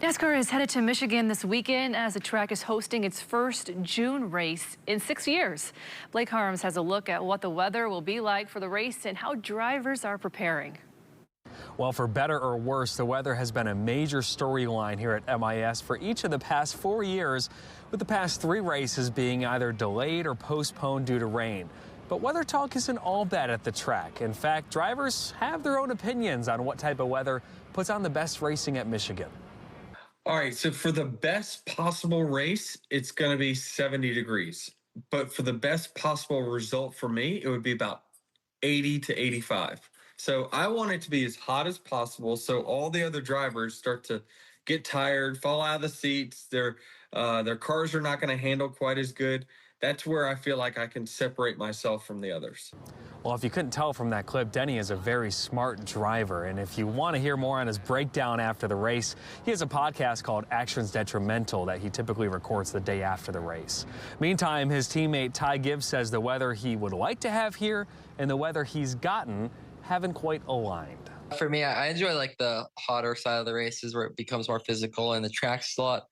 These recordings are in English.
NASCAR is headed to Michigan this weekend as the track is hosting its first June race in 6 years. Blake Harms has a look at what the weather will be like for the race and how drivers are preparing. Well, for better or worse, the weather has been a major storyline here at MIS for each of the past 4 years, with the past 3 races being either delayed or postponed due to rain. But weather talk isn't all bad at the track. In fact, drivers have their own opinions on what type of weather puts on the best racing at Michigan. All right, so for the best possible race, it's going to be 70 degrees. But for the best possible result for me, it would be about 80 to 85. So I want it to be as hot as possible so all the other drivers start to get tired, fall out of the seats. Their cars are not going to handle quite as good. That's where I feel like I can separate myself from the others. Well, if you couldn't tell from that clip, Denny is a very smart driver. And if you want to hear more on his breakdown after the race, he has a podcast called Actions Detrimental that he typically records the day after the race. Meantime, his teammate Ty Gibbs says the weather he would like to have here and the weather he's gotten haven't quite aligned. For me, I enjoy like the hotter side of the races where it becomes more physical and the track's a lot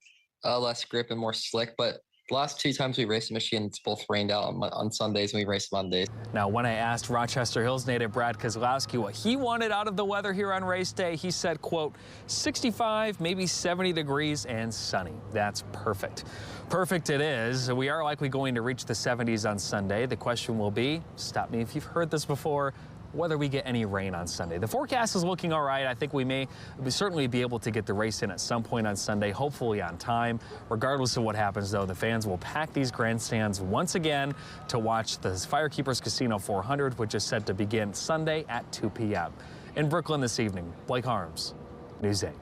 less grip and more slick. But the last 2 times we raced in Michigan, it's both rained out on Sundays and we raced Mondays. Now, when I asked Rochester Hills native Brad Kozlowski what he wanted out of the weather here on race day, he said, quote, 65, maybe 70 degrees and sunny. That's perfect. Perfect it is. We are likely going to reach the 70s on Sunday. The question will be, stop me if you've heard this before, whether we get any rain on Sunday. The forecast is looking all right. I think we certainly be able to get the race in at some point on Sunday, hopefully on time. Regardless of what happens, though, the fans will pack these grandstands once again to watch the Firekeepers Casino 400, which is set to begin Sunday at 2 p.m. In Brooklyn this evening, Blake Harms, News 8.